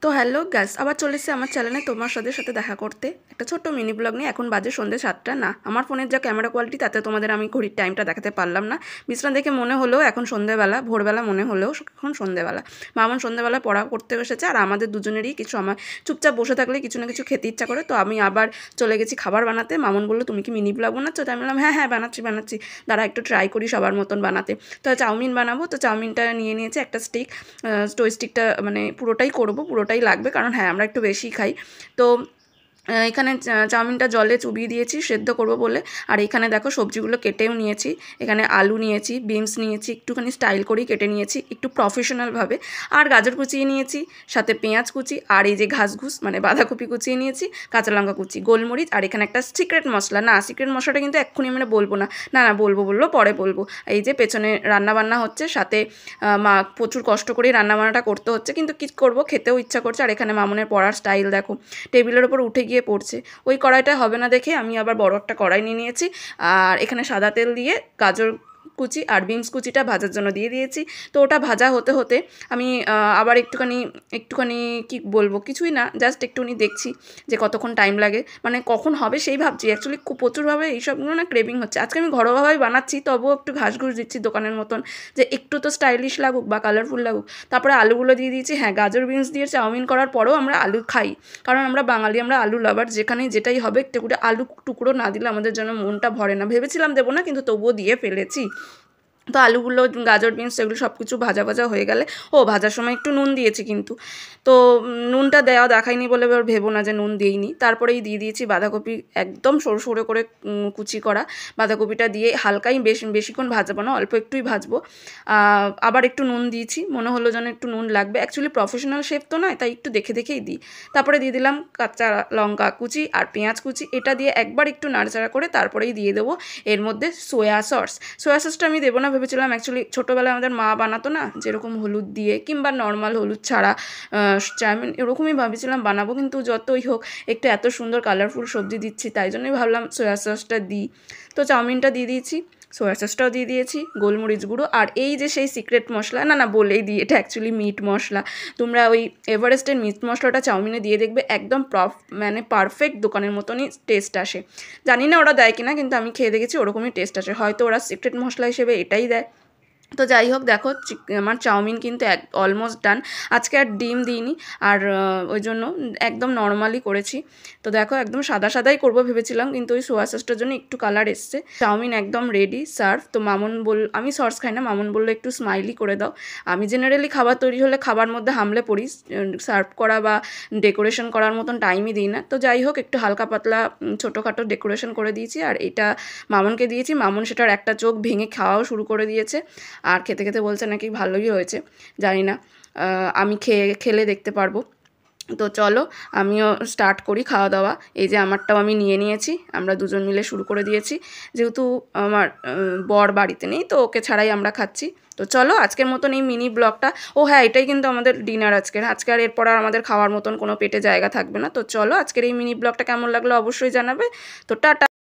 তো hello guys, আবার চলে এসেছি আমার চ্যানেলে তোমার সাথে দেখা করতে একটা ছোট্ট মিনি ব্লগ নিয়ে। এখন বাজে সন্ধ্যে 7টা। না, আমার ফোনের যা ক্যামেরা কোয়ালিটি তাতে তোমাদের আমি ঘড়ির টাইমটা দেখাতে পারলাম না। বিশ্রাম দেখে মনে হলেও এখন সন্ধ্যেবেলা, ভোরবেলা মনে হলেও এখন সন্ধ্যেবেলা। মামন সন্ধ্যেবেলা পড়া করতে এসেছে, আর আমাদের দুজনেরই কিছু আমার চুপচাপ বসে থাকলে কিছু না কিছু খেতে ইচ্ছা করে। তো আমি আবার চলে গেছি খাবার বানাতে। মামন বললো, তুমি কি মিনি ব্লগ বানাচ্ছো? তো আমি বললাম হ্যাঁ হ্যাঁ বানাচ্ছি, দাঁড়া একটু ট্রাই করি সবার মতন বানাতে। তো চাউমিন বানাবো। তো চাউমিনটা নিয়ে নিয়েছি একটা স্টিক। তো স্টিকটা মানে পুরোটাই করবো, পুরোটাই লাগবে, কারণ হ্যাঁ আমরা একটু বেশি খাই। তো এখানে চাউমিনটা জলে চুবিয়ে দিয়েছি সেদ্ধ করব বলে। আর এখানে দেখো সবজিগুলো কেটেও নিয়েছি। এখানে আলু নিয়েছি, বিনস নিয়েছি, একটুখানি স্টাইল করেই কেটে নিয়েছি একটু প্রফেশনালভাবে। আর গাজর কুচিয়ে নিয়েছি, সাথে পেঁয়াজ কুচি, আর এই যে ঘাসঘুস মানে বাঁধাকপি কুচিয়ে নিয়েছি, কাঁচা লঙ্কা কুচি, গোলমরিচ, আর এখানে একটা সিক্রেট মশলা। না, সিক্রেট মশলাটা কিন্তু এক্ষুনি মানে বলবো না, বলবো পরে বলবো। এই যে পেছনে রান্নাবান্না হচ্ছে, সাথে মা প্রচুর কষ্ট করেই রান্নাবান্নাটা করতে হচ্ছে, কিন্তু কী করবো, খেতেও ইচ্ছা করছে। আর এখানে মামনের পড়ার স্টাইল দেখো, টেবিলের ওপর উঠে গিয়ে পড়ছে। ওই কড়াইটা হবে না দেখে আমি আবার বড় একটা কড়াই নিয়ে নিয়েছি। আর এখানে সাদা তেল দিয়ে গাজর কুচি আর বিনস কুচিটা ভাজার জন্য দিয়ে দিয়েছি। তো ওটা ভাজা হতে হতে আমি আবার একটুখানি কি বলবো, কিছুই না, জাস্ট একটুখানি দেখছি যে কতক্ষণ টাইম লাগে, মানে কখন হবে সেই ভাবছি। অ্যাকচুয়ালি খুব প্রচুরভাবে এইসবগুলো না ক্রেভিং হচ্ছে। আজকে আমি ঘরোয়াভাবেই বানাচ্ছি, তবুও একটু ঘাস দিচ্ছি দোকানের মতন, যে একটু তো স্টাইলিশ লাগুক বা কালারফুল লাগুক। তারপরে আলুগুলো দিয়ে দিয়েছি। হ্যাঁ, গাজর বিনস দিয়ে চাউমিন করার পরেও আমরা আলু খাই, কারণ আমরা বাঙালি, আমরা আলু লাভার। যেখানে যেটাই হবে একটু করে আলু টুকরো না দিলে আমাদের জন্য মনটা ভরে না। ভেবেছিলাম দেবো না, কিন্তু তবুও দিয়ে ফেলেছি। তো আলুগুলো, গাজর বিনস এগুলো সব কিছু ভাজা ভাজা হয়ে গেলে, ভাজার সময় একটু নুন দিয়েছি কিন্তু। তো নুনটা দেখায়নি বলে এবার ভেবো না যে নুন দিইনি। তারপরেই দিয়ে দিয়েছি বাঁধাকপি, একদম সরু সরু করে কুচি করা বাঁধাকপিটা দিয়ে হালকাই, বেশিক্ষণ ভাজবো না, অল্প একটুই ভাজবো। আবার একটু নুন দিয়েছি, মনে হলো যেন একটু নুন লাগবে। অ্যাকচুয়ালি প্রফেশনাল শেফ তো নয়, তাই একটু দেখেই দিই। তারপরে দিয়ে দিলাম কাঁচা লঙ্কা কুচি আর পেঁয়াজ কুচি। এটা দিয়ে একবার একটু নাড়াচাড়া করে তারপরেই দিয়ে দেবো এর মধ্যে সোয়া সসটা আমি দেবো না ভেবেছিলাম। অ্যাকচুয়ালি ছোটোবেলায় আমাদের মা বানাতো না, যেরকম হলুদ দিয়ে কিংবা নর্মাল হলুদ ছাড়া চাউমিন, এরকমই ভেবেছিলাম বানাবো। কিন্তু যতই হোক, একটু এত সুন্দর কালারফুল সবজি দিচ্ছি, তাই জন্যই ভাবলাম সোয়া সসটা দিই। তো চাউমিনটা দিয়ে দিয়েছি, সোয়া সসটাও দিয়ে দিয়েছি, গোলমরিচ গুঁড়ো, আর এই যে সেই সিক্রেট মশলা, বলেই দিই, এটা অ্যাকচুয়ালি মিট মশলা। তোমরা ওই এভারেস্টের মিট মশলাটা চাউমিনে দিয়ে দেখবে, একদম মানে পারফেক্ট দোকানের মতনই টেস্ট আসে। জানি না ওরা দেয় কিনা, কিন্তু আমি খেয়ে দেখেছি ওরকমই টেস্ট আসে। হয়তো ওরা সিক্রেট মশলা হিসেবে এটাই দেয়। তো যাই হোক, দেখো আমার চাউমিন কিন্তু অলমোস্ট ডান। আজকে আর ডিম দিইনি, আর ওই জন্য একদম নর্মালি করেছি। তো দেখো, একদম সাদাই করবো ভেবেছিলাম, কিন্তু ওই সোয়া সসটার জন্য একটু কালার এসছে। চাউমিন একদম রেডি, সার্ভ। তো আমি সস খাই না, মামুন বললো একটু স্মাইলি করে দাও। আমি জেনারেলি খাবার তৈরি হলে খাবার মধ্যে হামলে পড়ি, সার্ভ করা বা ডেকোরেশন করার মতন টাইমই দিই না। তো যাই হোক, একটু হালকা পাতলা ছোটোখাটো ডেকোরেশন করে দিয়েছি, আর এটা মামুনকে দিয়েছি। মামুন সেটার একটা চোখ ভেঙে খাওয়াও শুরু করে দিয়েছে, আর খেতে খেতে বলছে নাকি ভালোই হয়েছে। জানি না, আমি খেলে দেখতে পারবো। তো চলো আমিও স্টার্ট করি খাওয়া দাওয়া। এই যে আমারটাও আমি নিয়ে নিয়েছি, আমরা দুজন মিলে শুরু করে দিয়েছি। যেহেতু আমার বর বাড়িতে নেই, তো ওকে ছাড়াই আমরা খাচ্ছি। তো চলো আজকের মতন এই মিনি ব্লগটা, হ্যাঁ এটাই কিন্তু আমাদের ডিনার আজকে আর এরপর আর আমাদের খাওয়ার মতন কোনো পেটে জায়গা থাকবে না। তো চলো, আজকের এই মিনি ব্লগটা কেমন লাগলো অবশ্যই জানাবে। তো টাটা।